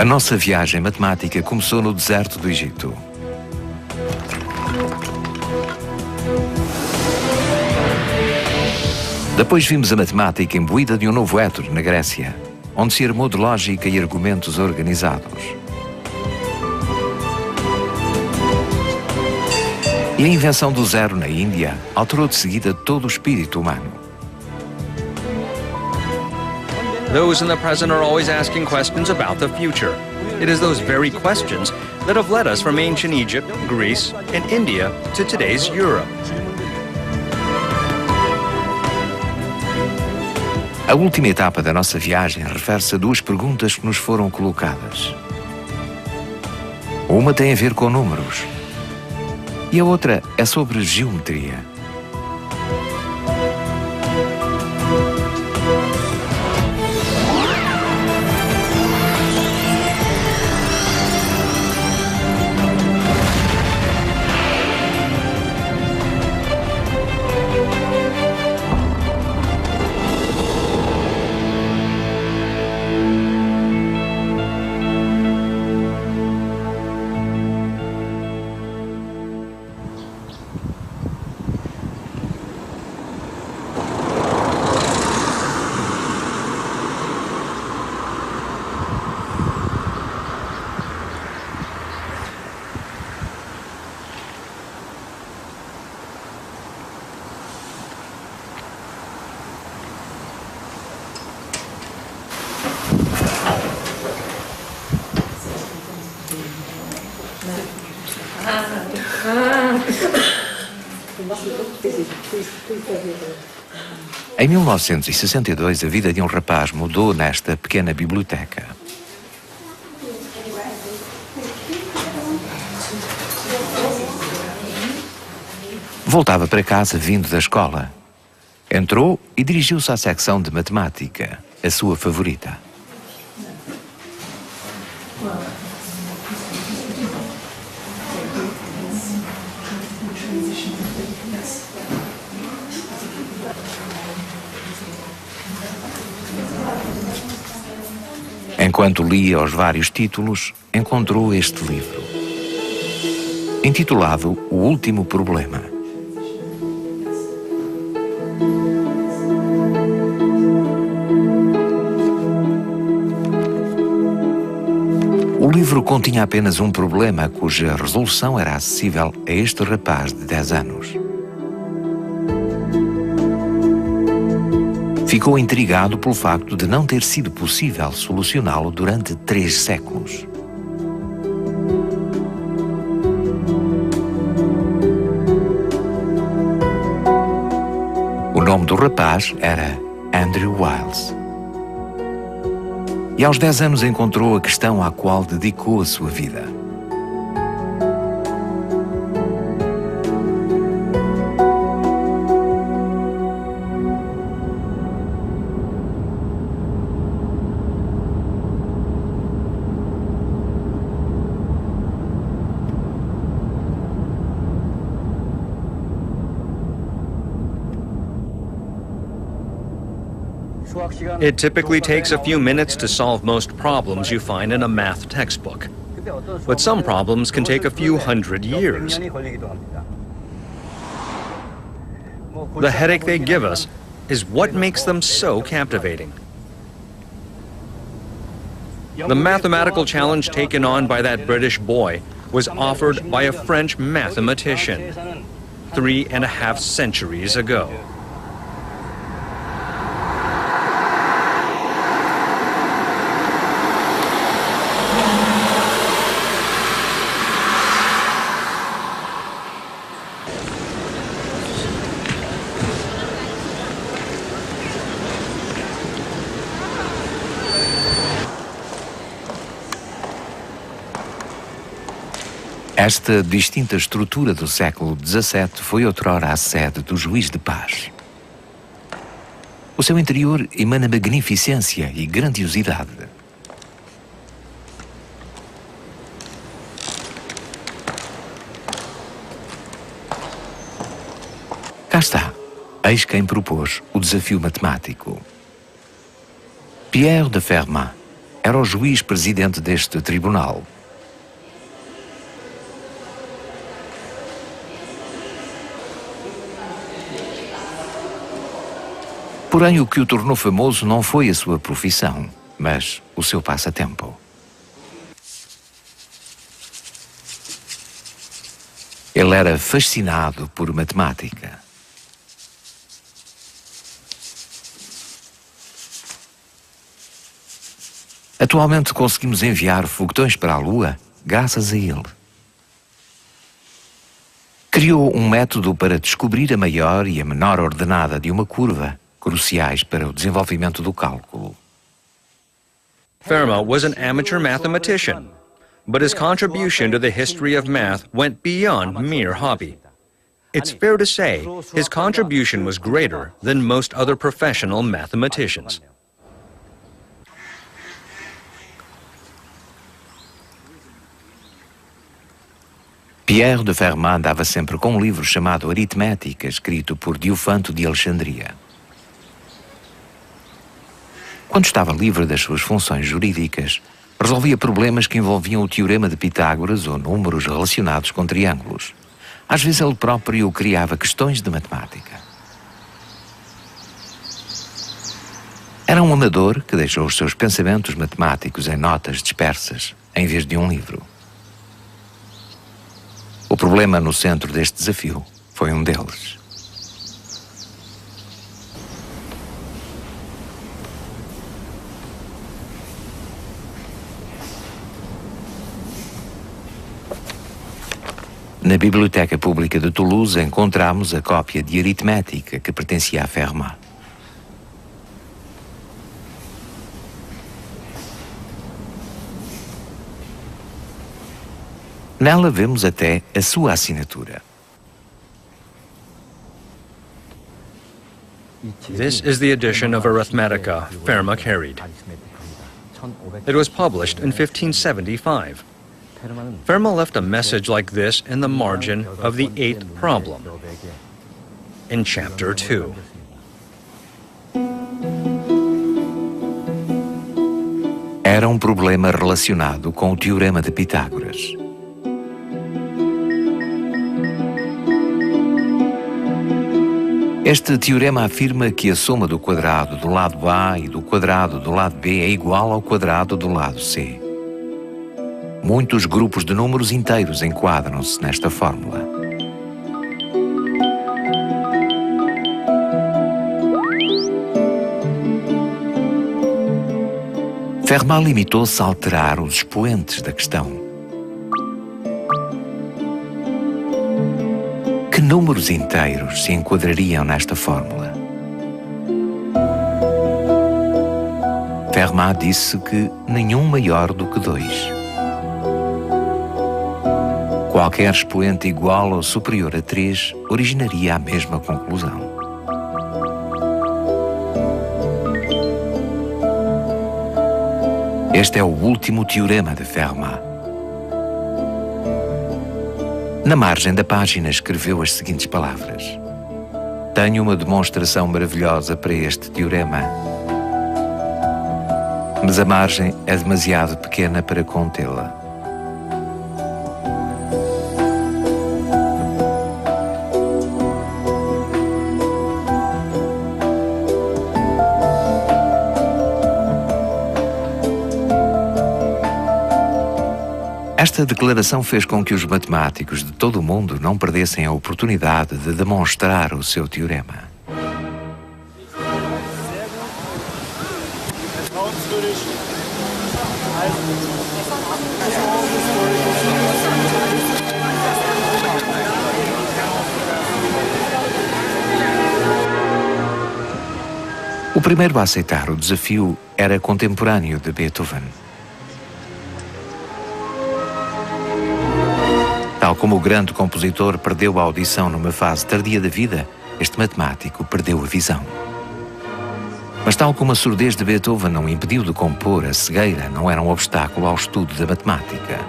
A nossa viagem matemática começou no deserto do Egito. Depois vimos a matemática imbuída de um novo éter na Grécia, onde se armou de lógica e argumentos organizados. E a invenção do zero na Índia alterou de seguida todo o espírito humano. Those in the present are always asking questions about the future. It is those very questions that have led us from ancient Egypt, Greece, and India to today's Europe. A última etapa da nossa viagem refere-se a duas perguntas que nos foram colocadas. Uma tem a ver com números e a outra é sobre geometria. Em 1962, a vida de um rapaz mudou nesta pequena biblioteca. Voltava para casa vindo da escola. Entrou e dirigiu-se à secção de matemática, a sua favorita. Enquanto lia os vários títulos, encontrou este livro, intitulado O Último Problema. O livro continha apenas um problema cuja resolução era acessível a este rapaz de 10 anos. Ficou intrigado pelo facto de não ter sido possível solucioná-lo durante 3 séculos. O nome do rapaz era Andrew Wiles. E aos 10 anos encontrou a questão à qual dedicou a sua vida. It typically takes a few minutes to solve most problems you find in a math textbook. But some problems can take a few hundred years. The headache they give us is what makes them so captivating. The mathematical challenge taken on by that British boy was offered by a French mathematician 3.5 centuries ago. Esta distinta estrutura do século XVII foi outrora a sede do juiz de paz. O seu interior emana magnificência e grandiosidade. Cá está, eis quem propôs o desafio matemático. Pierre de Fermat, era o juiz presidente deste tribunal. Porém, o que o tornou famoso não foi a sua profissão, mas o seu passatempo. Ele era fascinado por matemática. Atualmente conseguimos enviar foguetões para a Lua graças a ele. Criou um método para descobrir a maior e a menor ordenada de uma curva, cruciais para o desenvolvimento do cálculo. Fermat was an amateur mathematician, but his contribution to the history of math went beyond mere hobby. It's fair to say his contribution was greater than most other professional mathematicians. Pierre de Fermat andava sempre com um livro chamado Aritmética, escrito por Diofanto de Alexandria. Quando estava livre das suas funções jurídicas, resolvia problemas que envolviam o teorema de Pitágoras ou números relacionados com triângulos. Às vezes ele próprio criava questões de matemática. Era um amador que deixou os seus pensamentos matemáticos em notas dispersas, em vez de um livro. O problema no centro deste desafio foi um deles. Na Biblioteca Pública de Toulouse encontramos a cópia de Aritmética que pertencia a Fermat. Nela vemos até a sua assinatura. This is the edition of Arithmetica Fermat carried. It was published in 1575. Fermat left a message like this in the margin of the 8th problem, in chapter 2. Era um problema relacionado com o teorema de Pitágoras. Este teorema afirma que a soma do quadrado do lado A e do quadrado do lado B é igual ao quadrado do lado C. Muitos grupos de números inteiros enquadram-se nesta fórmula. Fermat limitou-se a alterar os expoentes da questão. Que números inteiros se enquadrariam nesta fórmula? Fermat disse que nenhum maior do que 2. Qualquer expoente igual ou superior a 3 originaria a mesma conclusão. Este é o último teorema de Fermat. Na margem da página escreveu as seguintes palavras: Tenho uma demonstração maravilhosa para este teorema, mas a margem é demasiado pequena para contê-la. Esta declaração fez com que os matemáticos de todo o mundo não perdessem a oportunidade de demonstrar o seu teorema. O primeiro a aceitar o desafio era contemporâneo de Beethoven. Tal como o grande compositor perdeu a audição numa fase tardia da vida, este matemático perdeu a visão. Mas tal como a surdez de Beethoven não impediu de compor, a cegueira não era um obstáculo ao estudo da matemática.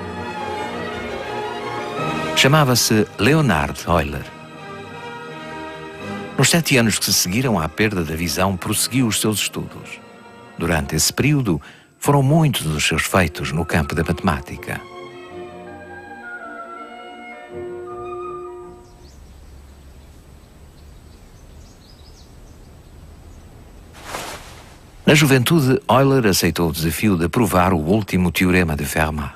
Chamava-se Leonhard Euler. Nos 7 anos que se seguiram à perda da visão, prosseguiu os seus estudos. Durante esse período, Foram muitos os seus feitos no campo da matemática. Na juventude, Euler aceitou o desafio de provar o último teorema de Fermat.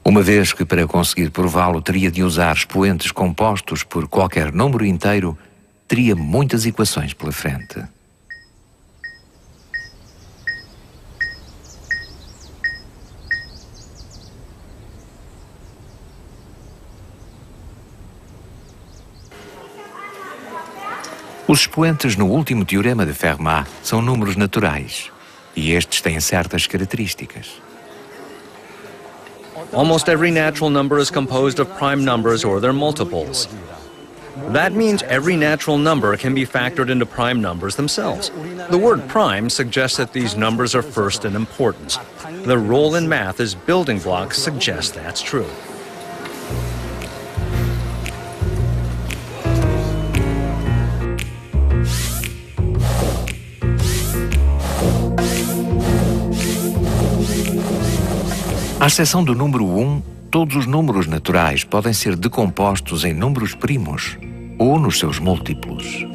Uma vez que para conseguir prová-lo teria de usar expoentes compostos por qualquer número inteiro, teria muitas equações pela frente. Os expoentes no último teorema de Fermat são números naturais, e estes têm certas características. Almost every natural number is composed of prime numbers or their multiples. That means every natural number can be factored into prime numbers themselves. The word prime suggests that these numbers are first in importance. Their role in math as building blocks suggests that's true. À exceção do número 1, todos os números naturais podem ser decompostos em números primos ou nos seus múltiplos.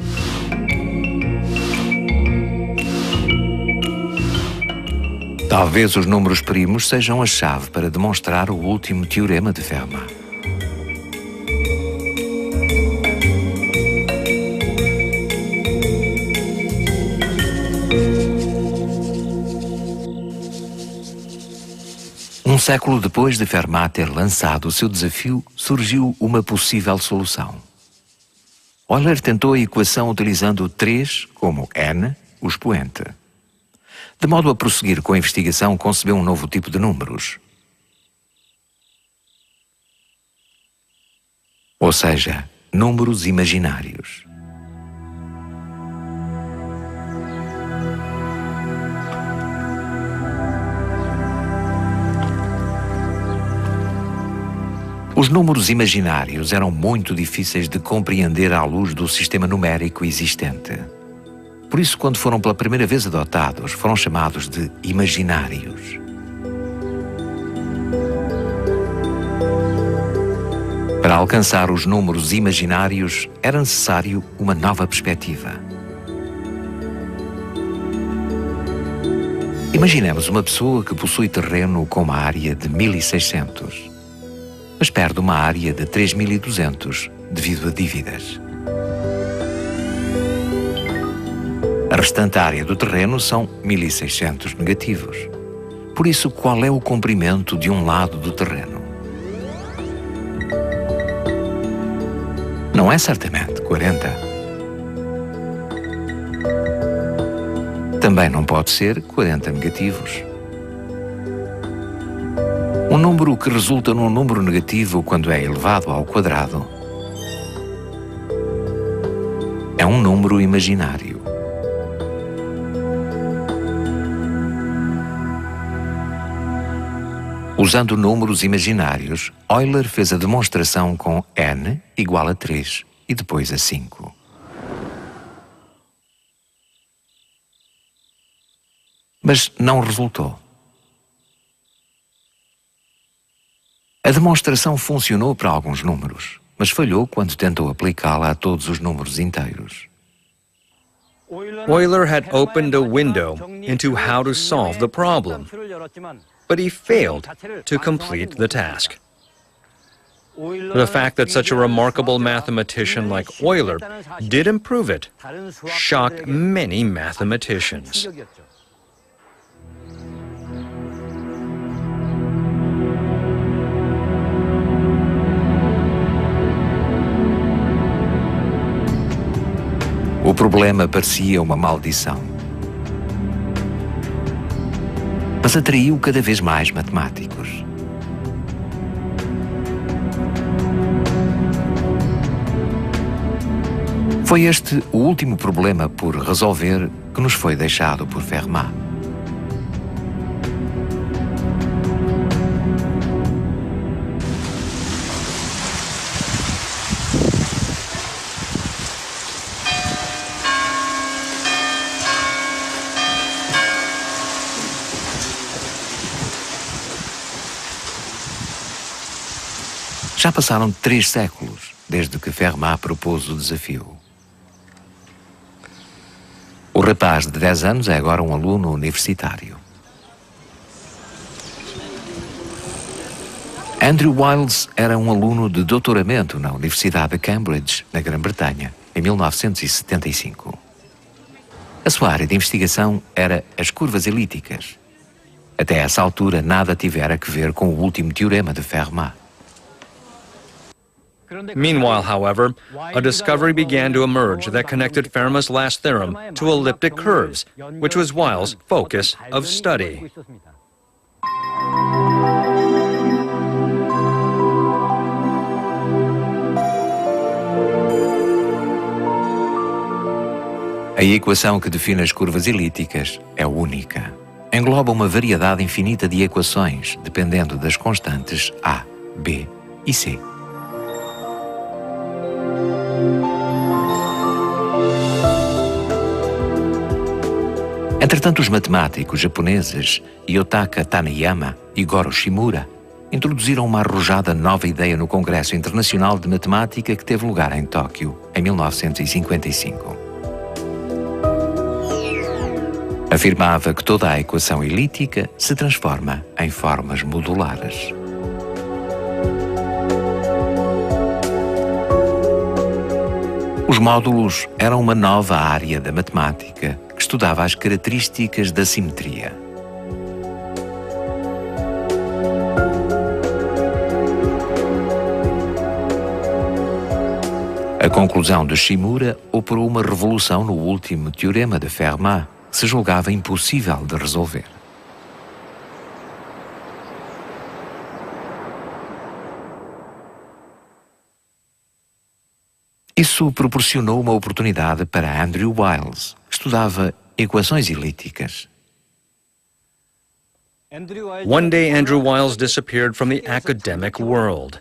Talvez os números primos sejam a chave para demonstrar o último teorema de Fermat. Um século depois de Fermat ter lançado o seu desafio, surgiu uma possível solução. Euler tentou a equação utilizando 3 como n, o expoente. De modo a prosseguir com a investigação, concebeu um novo tipo de números. Ou seja, números imaginários. Os números imaginários eram muito difíceis de compreender à luz do sistema numérico existente. Por isso, quando foram pela primeira vez adotados, foram chamados de imaginários. Para alcançar os números imaginários, era necessário uma nova perspectiva. Imaginemos uma pessoa que possui terreno com uma área de 1600. Mas perde uma área de 3.200 devido a dívidas. A restante área do terreno são 1.600 negativos. Por isso, qual é o comprimento de um lado do terreno? Não é certamente 40. Também não pode ser 40 negativos. Um número que resulta num número negativo quando é elevado ao quadrado é um número imaginário. Usando números imaginários, Euler fez a demonstração com n igual a 3 e depois a 5. Mas não resultou. A demonstração funcionou para alguns números, mas falhou quando tentou aplicá-la a todos os números inteiros. Euler had opened a window into how to solve the problem, but he failed to complete the task. The fact that such a remarkable mathematician like Euler did improve it shocked many mathematicians. O problema parecia uma maldição. Mas atraiu cada vez mais matemáticos. Foi este o último problema por resolver que nos foi deixado por Fermat. Já passaram 3 séculos desde que Fermat propôs o desafio. O rapaz de 10 anos é agora um aluno universitário. Andrew Wiles era um aluno de doutoramento na Universidade de Cambridge, na Grã-Bretanha, em 1975. A sua área de investigação era as curvas elípticas. Até essa altura, nada tivera a ver com o último teorema de Fermat. Meanwhile, however, a discovery began to emerge that connected Fermat's last theorem to elliptic curves, which was Wiles' focus of study. A equação que define as curvas elípticas é única. Engloba uma variedade infinita de equações, dependendo das constantes A, B e C. Entretanto, os matemáticos japoneses Yotaka Taniyama e Goro Shimura introduziram uma arrojada nova ideia no Congresso Internacional de Matemática que teve lugar em Tóquio, em 1955. Afirmava que toda a equação elíptica se transforma em formas modulares. Os módulos eram uma nova área da matemática que estudava as características da simetria. A conclusão de Shimura operou uma revolução no último teorema de Fermat, que se julgava impossível de resolver. Isso proporcionou uma oportunidade para Andrew Wiles, que estudava equações elípticas. One day, Andrew Wiles disappeared from the academic world.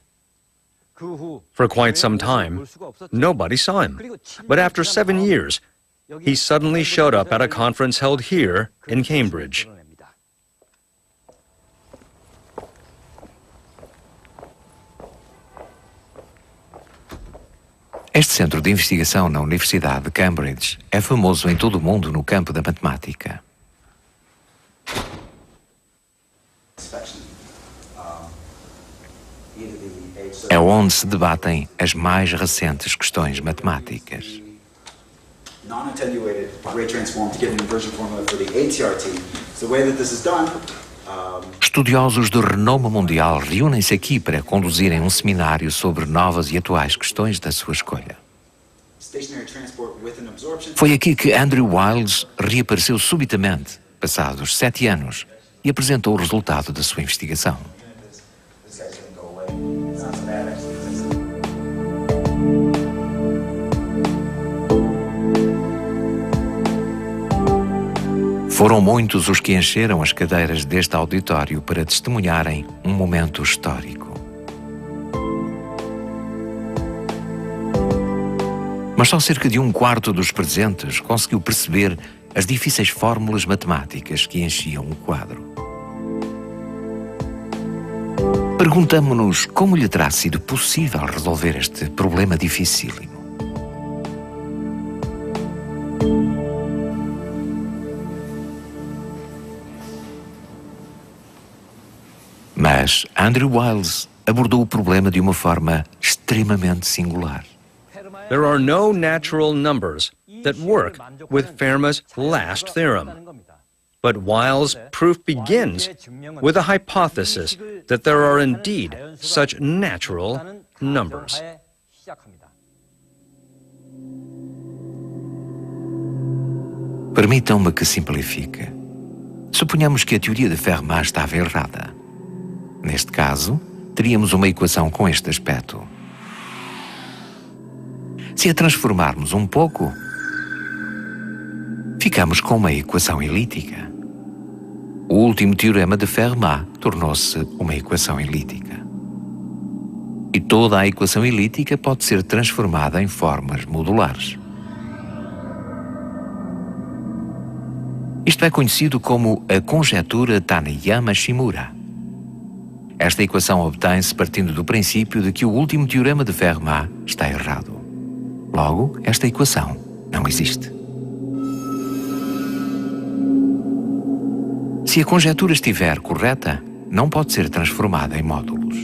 For quite some time, nobody saw him. But after 7 years, he suddenly showed up at a conference held here in Cambridge. Este centro de investigação na Universidade de Cambridge é famoso em todo o mundo no campo da matemática. É onde se debatem as mais recentes questões matemáticas. Non-attenuated ray transform to get an inversion formula for the ATRT. So the way that this is done. Estudiosos de renome mundial reúnem-se aqui para conduzirem um seminário sobre novas e atuais questões da sua escolha. Foi aqui que Andrew Wiles reapareceu subitamente, passados 7 anos, e apresentou o resultado da sua investigação. Foram muitos os que encheram as cadeiras deste auditório para testemunharem um momento histórico. Mas só cerca de 1/4 dos presentes conseguiu perceber as difíceis fórmulas matemáticas que enchiam o quadro. Perguntamo-nos como lhe terá sido possível resolver este problema dificílimo. Mas Andrew Wiles abordou o problema de uma forma extremamente singular. There are no natural numbers that work with Fermat's last theorem. But Wiles' proof begins with a hypothesis that there are indeed such natural numbers. Permitam-me que simplifique. Suponhamos que a teoria de Fermat estava errada. Neste caso, teríamos uma equação com este aspecto. Se a transformarmos um pouco, ficamos com uma equação elíptica. O último teorema de Fermat tornou-se uma equação elíptica. E toda a equação elíptica pode ser transformada em formas modulares. Isto é conhecido como a conjetura Taniyama-Shimura. Esta equação obtém-se partindo do princípio de que o último teorema de Fermat está errado. Logo, esta equação não existe. Se a conjetura estiver correta, não pode ser transformada em módulos.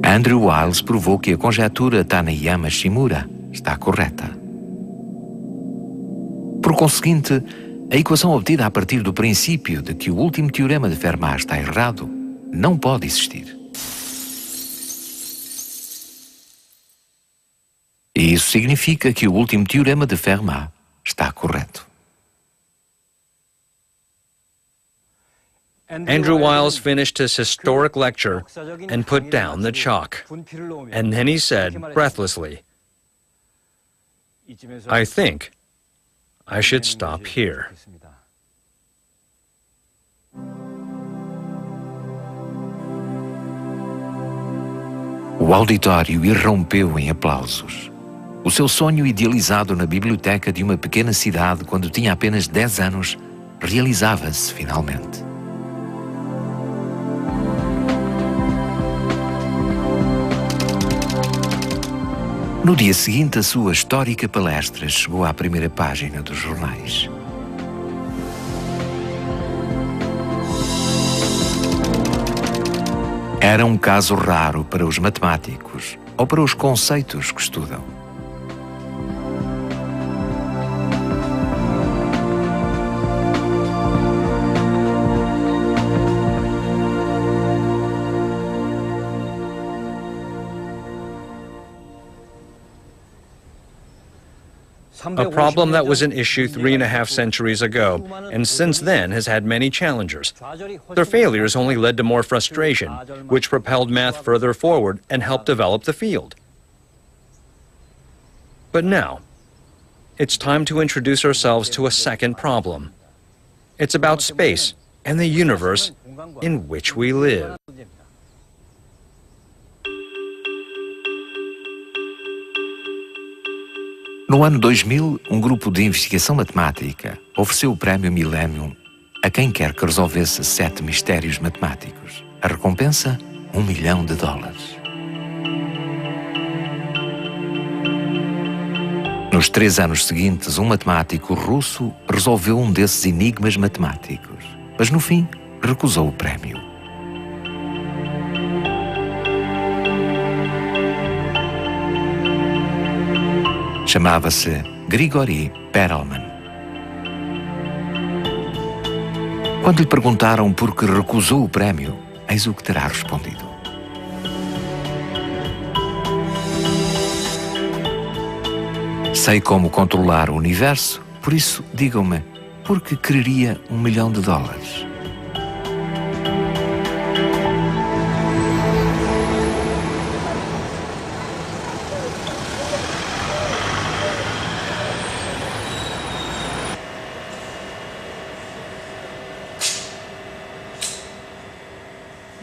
Andrew Wiles provou que a conjetura Taniyama-Shimura está correta. Por conseguinte, a equação obtida a partir do princípio de que o último teorema de Fermat está errado não pode existir. E isso significa que o último teorema de Fermat está correto. Andrew Wiles finished his historic lecture and put down the chalk. And then he said, breathlessly, "I think I should stop here." O auditório irrompeu em aplausos. O seu sonho idealizado na biblioteca de uma pequena cidade quando tinha apenas 10 anos realizava-se finalmente. No dia seguinte, a sua histórica palestra chegou à primeira página dos jornais. Era um caso raro para os matemáticos ou para os conceitos que estudam. A problem that was an issue 3.5 centuries ago, and since then has had many challengers. Their failures only led to more frustration, which propelled math further forward and helped develop the field. But now, it's time to introduce ourselves to a second problem. It's about space and the universe in which we live. No ano 2000, um grupo de investigação matemática ofereceu o prémio Millennium a quem quer que resolvesse 7 mistérios matemáticos. A recompensa, $1 milhão. Nos 3 anos seguintes, um matemático russo resolveu um desses enigmas matemáticos, mas no fim recusou o prémio. Chamava-se Grigori Perelman. Quando lhe perguntaram por que recusou o prémio, eis o que terá respondido. Sei como controlar o universo, por isso, digam-me, por que quereria $1 milhão?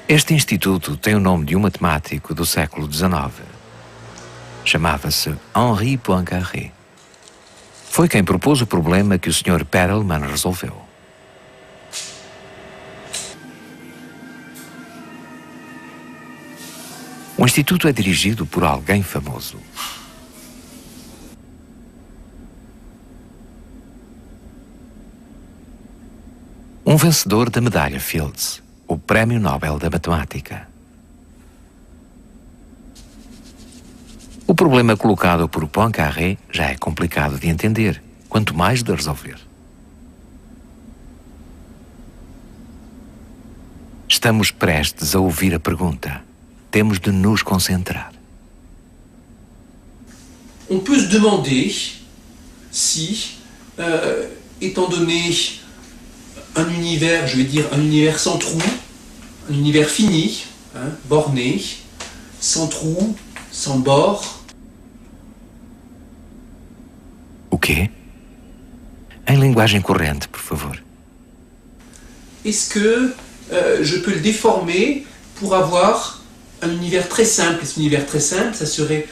Este instituto tem o nome de um matemático do século XIX. Chamava-se Henri Poincaré. Foi quem propôs o problema que o Sr. Perelman resolveu. O instituto é dirigido por alguém famoso. Um vencedor da medalha Fields, o Prémio Nobel da Matemática. O problema colocado por Poincaré já é complicado de entender, quanto mais de resolver. Estamos prestes a ouvir a pergunta. Temos de nos concentrar. On peut se demander si, étant donné un univers, je vais dire un univers sans trou, un univers fini, borné, sans trou, sans bord. O quê? Em linguagem corrente, por favor. Est-ce que je peux le déformer pour avoir un univers très simple? Et cet univers très simple, ça serait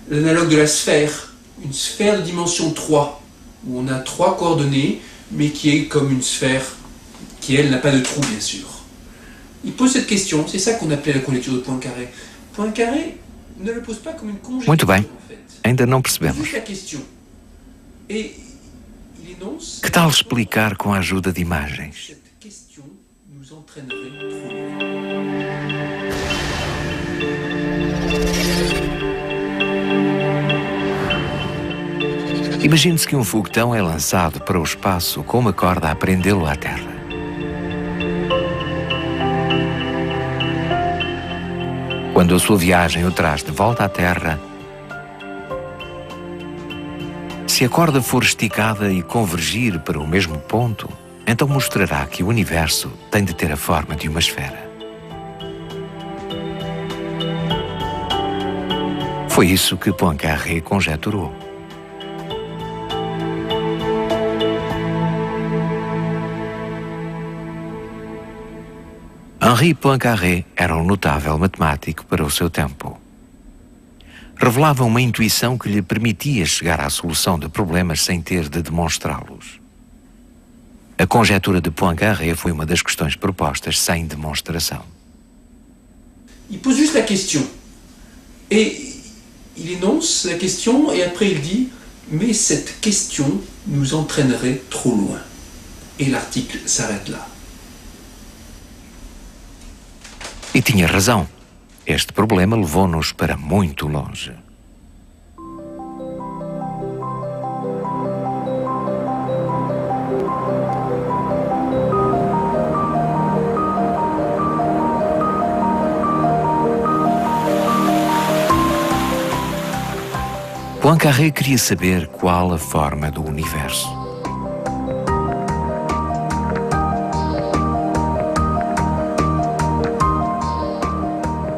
l'analogue de la sphère, une sphère de dimension 3, où on a 3 coordonnées, mais qui est comme une sphère qui, elle, n'a pas de trou, bien sûr. Il pose cette question, c'est ça qu'on appelait la conjecture de Poincaré. Poincaré ne le pose pas comme une conjecture, Muito bem, en fait. ainda não percebemos. Juste la question. Et il énonce... Que tal explicar com a ajuda de imagens? Cette question nous entraînerait trop loin. Imagine-se que um foguetão é lançado para o espaço com uma corda a prendê-lo à Terra. Quando a sua viagem o traz de volta à Terra, se a corda for esticada e convergir para o mesmo ponto, então mostrará que o universo tem de ter a forma de uma esfera. Foi isso que Poincaré conjeturou. Henri Poincaré era um notável matemático para o seu tempo. Revelava uma intuição que lhe permitia chegar à solução de problemas sem ter de demonstrá-los. A conjetura de Poincaré foi uma das questões propostas sem demonstração. Il pose juste la question. Et il énonce la question et après il dit « Mais cette question nous entraînerait trop loin. » Et l'article s'arrête là. E tinha razão. Este problema levou-nos para muito longe. Poincaré queria saber qual a forma do universo.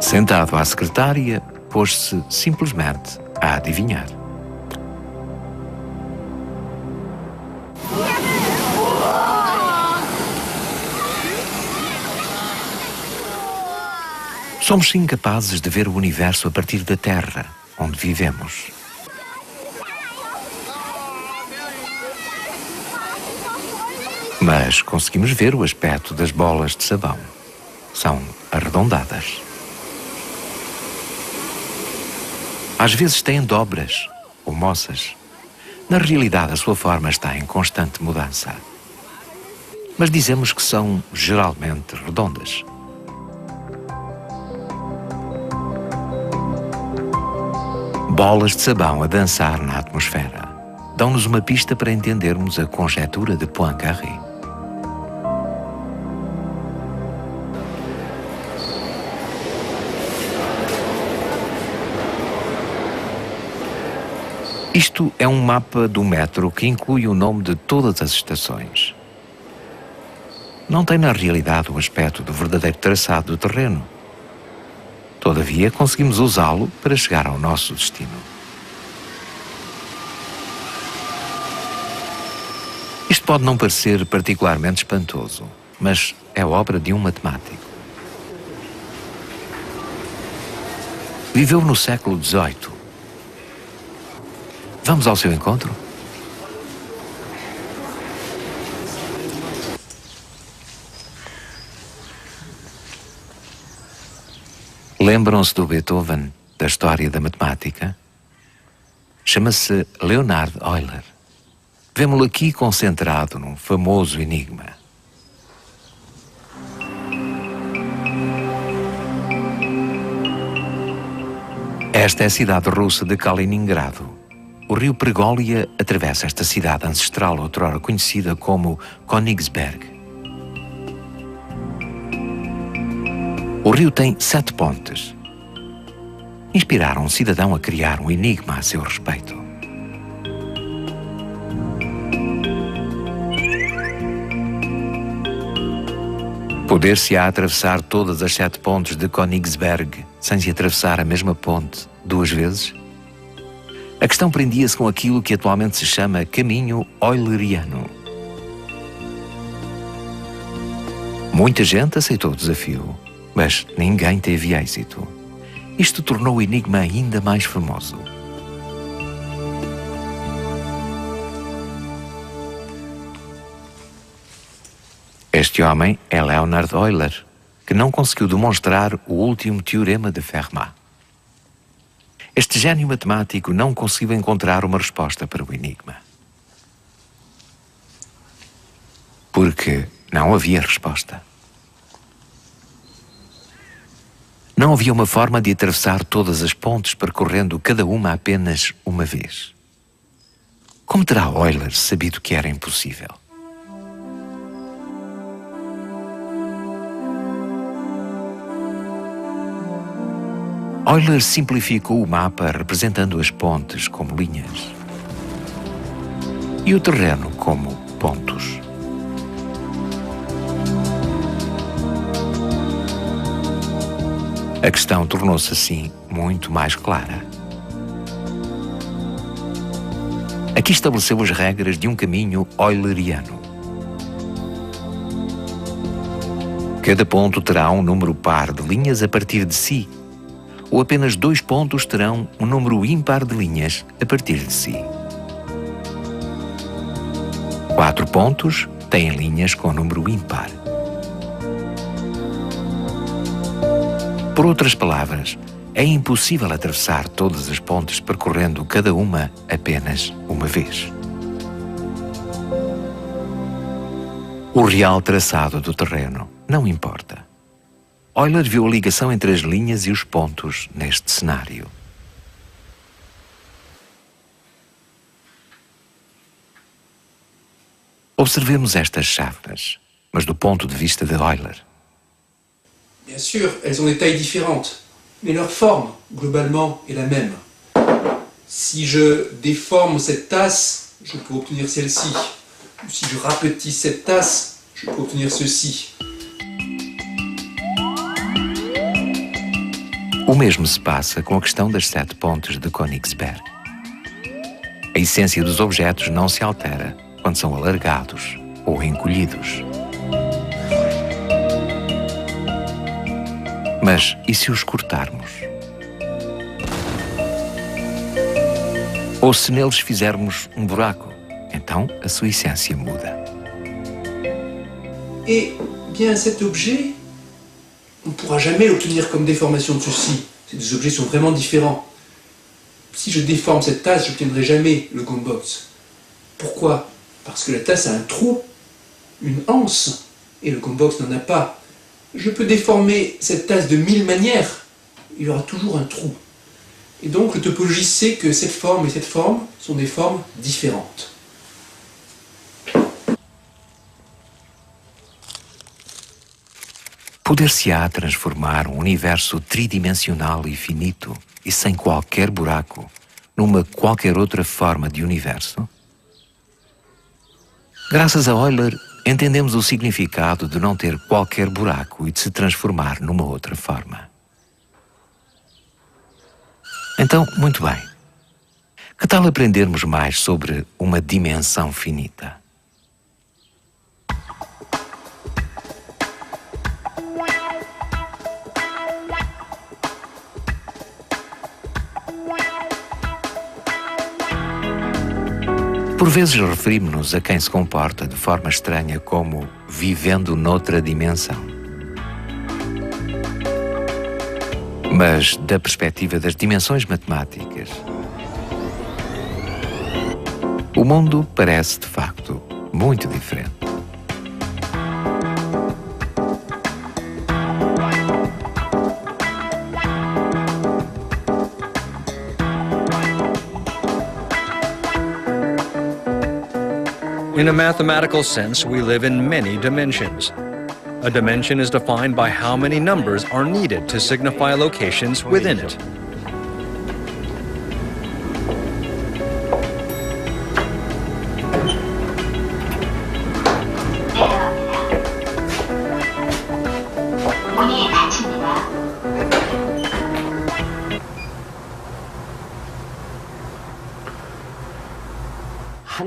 Sentado à secretária, pôs-se simplesmente a adivinhar. Somos incapazes de ver o universo a partir da Terra, onde vivemos. Mas conseguimos ver o aspecto das bolas de sabão. São arredondadas. Às vezes têm dobras ou moças. Na realidade, a sua forma está em constante mudança. Mas dizemos que são geralmente redondas. Bolas de sabão a dançar na atmosfera dão-nos uma pista para entendermos a conjetura de Poincaré. Isto é um mapa do metro que inclui o nome de todas as estações. Não tem na realidade o aspecto do verdadeiro traçado do terreno. Todavia, conseguimos usá-lo para chegar ao nosso destino. Isto pode não parecer particularmente espantoso, mas é obra de um matemático. Viveu no século XVIII. Vamos ao seu encontro? Lembram-se do Beethoven, da história da matemática? Chama-se Leonhard Euler. Vemo-lo aqui concentrado num famoso enigma. Esta é a cidade russa de Kaliningrado. O rio Prególia atravessa esta cidade ancestral, outrora conhecida como Königsberg. O rio tem 7 pontes. Inspiraram um cidadão a criar um enigma a seu respeito. Poder-se-á atravessar todas as 7 pontes de Königsberg sem se atravessar a mesma ponte 2 vezes? A questão prendia-se com aquilo que atualmente se chama caminho euleriano. Muita gente aceitou o desafio, mas ninguém teve êxito. Isto tornou o enigma ainda mais famoso. Este homem é Leonhard Euler, que não conseguiu demonstrar o último teorema de Fermat. Este gênio matemático não conseguiu encontrar uma resposta para o enigma. Porque não havia resposta. Não havia uma forma de atravessar todas as pontes percorrendo cada uma apenas uma vez. Como terá Euler sabido que era impossível? Euler simplificou o mapa representando as pontes como linhas e o terreno como pontos. A questão tornou-se assim muito mais clara. Aqui estabeleceu as regras de um caminho euleriano. Cada ponto terá um número par de linhas a partir de si, ou apenas 2 pontos terão um número ímpar de linhas a partir de si. 4 pontos têm linhas com número ímpar. Por outras palavras, é impossível atravessar todas as pontes percorrendo cada uma apenas uma vez. O real traçado do terreno não importa. Euler viu a ligação entre as linhas e os pontos neste cenário. Observemos estas chávenas, mas do ponto de vista de Euler. Bien sûr, elles ont des tailles différentes, mais leur forme, globalement, est la même. Si je déforme cette tasse, je peux obtenir celle-ci. Ou si je rapetisse cette tasse, je peux obtenir ceci. O mesmo se passa com a questão das 7 pontes de Königsberg. A essência dos objetos não se altera quando são alargados ou encolhidos. Mas e se os cortarmos? Ou se neles fizermos um buraco, então a sua essência muda. Et bien cet objet, on ne pourra jamais l'obtenir comme déformation de ceci. Ces deux objets sont vraiment différents. Si je déforme cette tasse, je n'obtiendrai jamais le gumbox. Pourquoi? Parce que la tasse a un trou, une anse, et le gumbox n'en a pas. Je peux déformer cette tasse de 1000 manières, il y aura toujours un trou. Et donc le topologiste sait que cette forme et cette forme sont des formes différentes. Poder-se-á transformar um universo tridimensional e finito e sem qualquer buraco numa qualquer outra forma de universo? Graças a Euler, entendemos o significado de não ter qualquer buraco e de se transformar numa outra forma. Então, muito bem. Que tal aprendermos mais sobre uma dimensão finita? Por vezes referimos-nos a quem se comporta de forma estranha como vivendo noutra dimensão. Mas, da perspectiva das dimensões matemáticas, o mundo parece, de facto, muito diferente. In a mathematical sense, we live in many dimensions. A dimension is defined by how many numbers are needed to signify locations within it.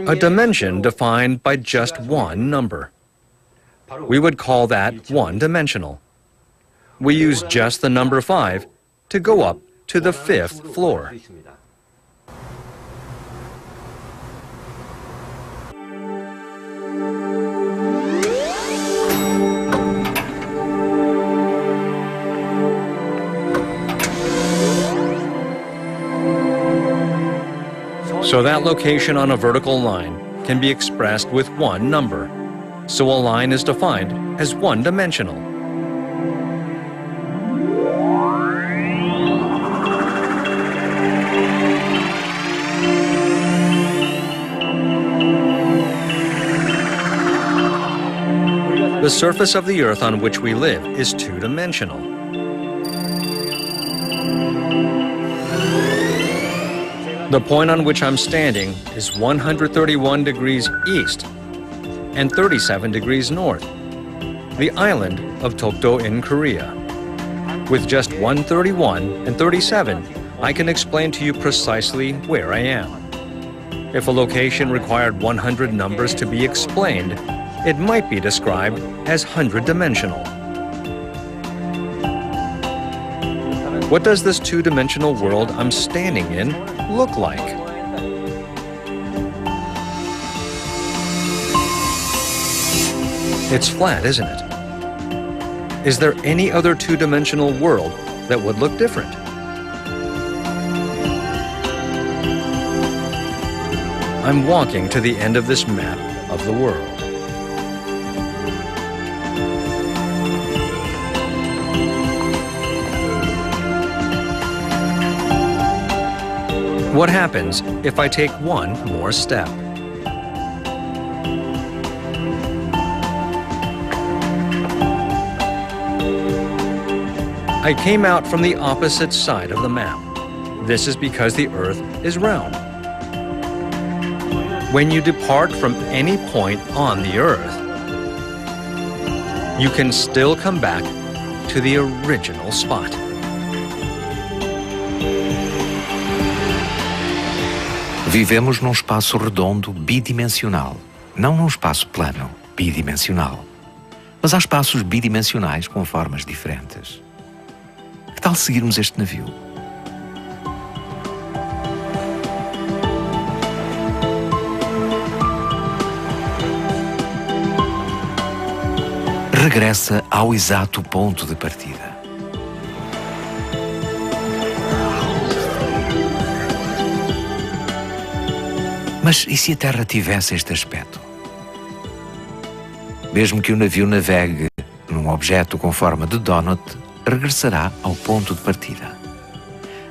A dimension defined by just one number. We would call that one-dimensional. We use just the number 5 to go up to the 5th floor. So that location on a vertical line can be expressed with one number. So a line is defined as one-dimensional. The surface of the Earth on which we live is two-dimensional. The point on which I'm standing is 131 degrees east and 37 degrees north, the island of Tokdo in Korea. With just 131 and 37, I can explain to you precisely where I am. If a location required 100 numbers to be explained, it might be described as 100-dimensional. What does this two-dimensional world I'm standing in look like? It's flat, isn't it? Is there any other two-dimensional world that would look different? I'm walking to the end of this map of the world. What happens if I take one more step? I came out from the opposite side of the map. This is because the Earth is round. When you depart from any point on the Earth, you can still come back to the original spot. Vivemos num espaço redondo bidimensional, não num espaço plano bidimensional. Mas há espaços bidimensionais com formas diferentes. Que tal seguirmos este navio? Regressa ao exato ponto de partida. Mas e se a Terra tivesse este aspecto? Mesmo que o navio navegue num objeto com forma de donut, regressará ao ponto de partida.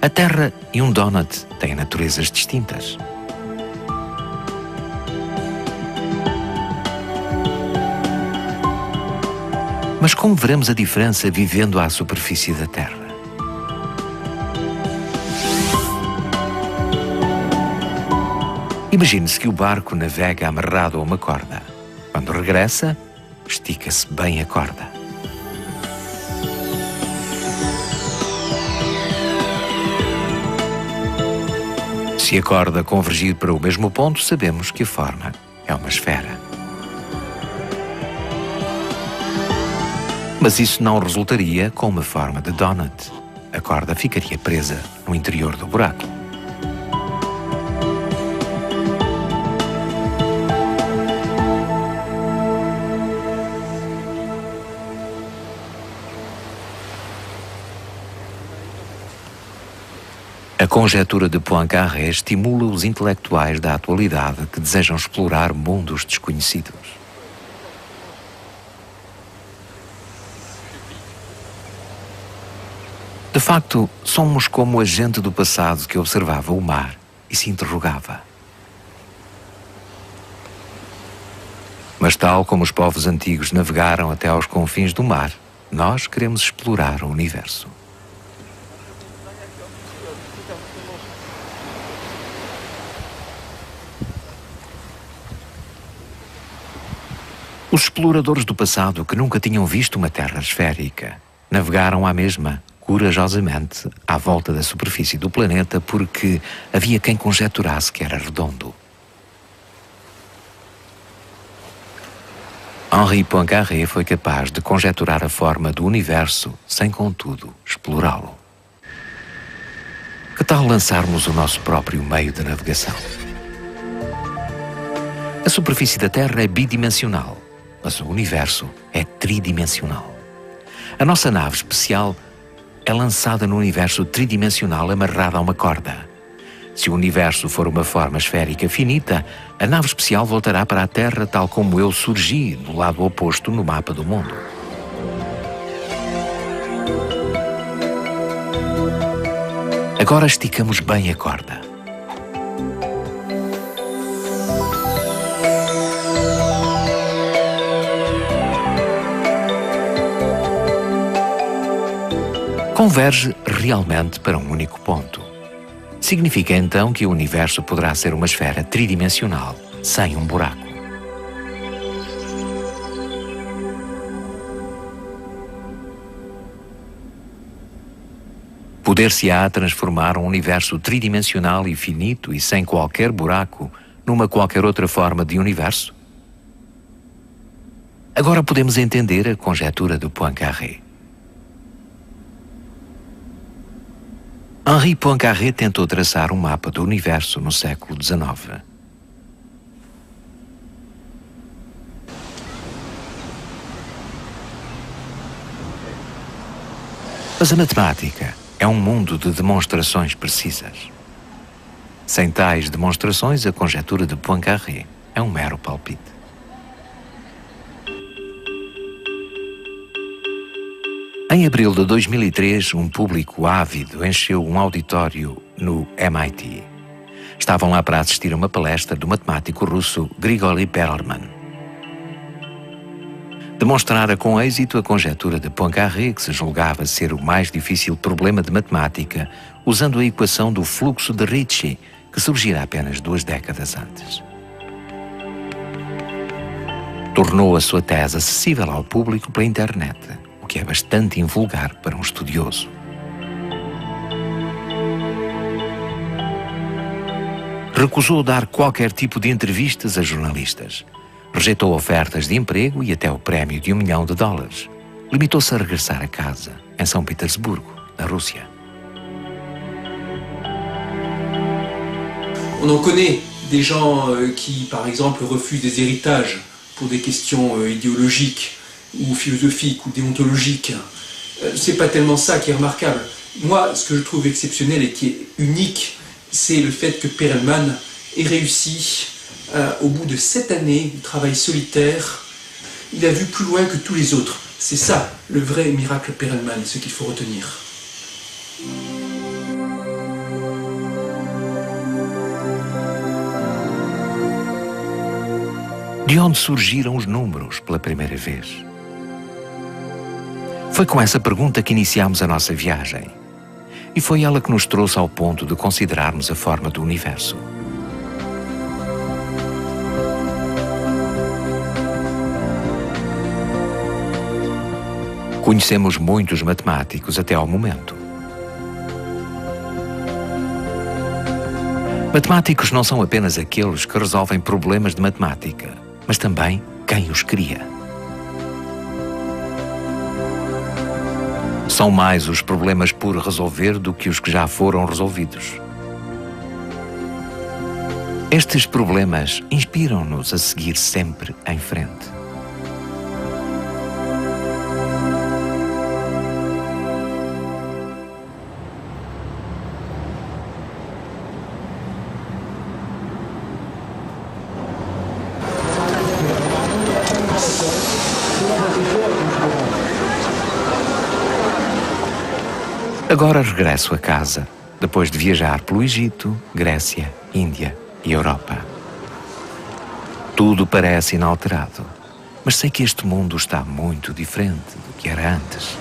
A Terra e um donut têm naturezas distintas. Mas como veremos a diferença vivendo à superfície da Terra? Imagine-se que o barco navega amarrado a uma corda. Quando regressa, estica-se bem a corda. Se a corda convergir para o mesmo ponto, sabemos que a forma é uma esfera. Mas isso não resultaria com uma forma de donut. A corda ficaria presa no interior do buraco. A conjetura de Poincaré estimula os intelectuais da atualidade que desejam explorar mundos desconhecidos. De facto, somos como a gente do passado que observava o mar e se interrogava. Mas tal como os povos antigos navegaram até aos confins do mar, nós queremos explorar o universo. Os exploradores do passado que nunca tinham visto uma terra esférica navegaram à mesma, corajosamente, à volta da superfície do planeta porque havia quem conjeturasse que era redondo. Henri Poincaré foi capaz de conjeturar a forma do universo sem, contudo, explorá-lo. Que tal lançarmos o nosso próprio meio de navegação? A superfície da Terra é bidimensional, mas o universo é tridimensional. A nossa nave especial é lançada no universo tridimensional amarrada a uma corda. Se o universo for uma forma esférica finita, a nave especial voltará para a Terra tal como eu surgi do lado oposto no mapa do mundo. Agora esticamos bem a corda. Converge realmente para um único ponto. Significa então que o universo poderá ser uma esfera tridimensional, sem um buraco. Poder-se-á transformar um universo tridimensional e finito e sem qualquer buraco numa qualquer outra forma de universo? Agora podemos entender a conjetura do Poincaré. Henri Poincaré tentou traçar um mapa do universo no século XIX. Mas a matemática é um mundo de demonstrações precisas. Sem tais demonstrações, a conjetura de Poincaré é um mero palpite. Em abril de 2003, um público ávido encheu um auditório no MIT. Estavam lá para assistir a uma palestra do matemático russo Grigori Perelman. Demonstrara com êxito a conjetura de Poincaré, que se julgava ser o mais difícil problema de matemática, usando a equação do fluxo de Ricci, que surgira apenas 2 décadas antes. Tornou a sua tese acessível ao público pela internet, o que é bastante invulgar para um estudioso. Recusou dar qualquer tipo de entrevistas a jornalistas. Rejeitou ofertas de emprego e até o prémio de $1 milhão. Limitou-se a regressar a casa, em São Petersburgo, na Rússia. On en connaît des gens qui, par exemple, refusent des héritages pour des questions idéologiques ou philosophiques ou déontologiques. C'est pas tellement ça qui est remarquable. Moi, ce que je trouve exceptionnel et qui est unique, c'est le fait que Perelman ait réussi, au bout de 7 années de travail solitaire, il a vu plus loin que tous les autres. C'est ça, le vrai miracle Perelman, ce qu'il faut retenir. De onde surgiram os números pela primeira vez? Foi com essa pergunta que iniciámos a nossa viagem. E foi ela que nos trouxe ao ponto de considerarmos a forma do universo. Conhecemos muitos matemáticos até ao momento. Matemáticos não são apenas aqueles que resolvem problemas de matemática, mas também quem os cria. São mais os problemas por resolver do que os que já foram resolvidos. Estes problemas inspiram-nos a seguir sempre em frente. Agora regresso a casa, depois de viajar pelo Egito, Grécia, Índia e Europa. Tudo parece inalterado, mas sei que este mundo está muito diferente do que era antes.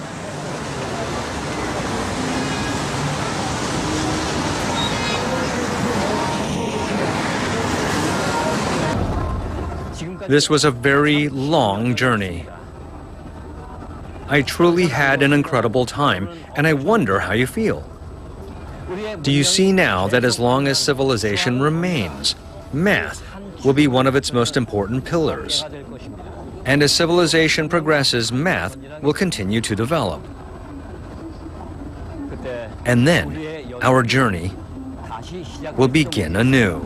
This was a very long journey. I truly had an incredible time, and I wonder how you feel. Do you see now that as long as civilization remains, math will be one of its most important pillars? And as civilization progresses, math will continue to develop. And then, our journey will begin anew.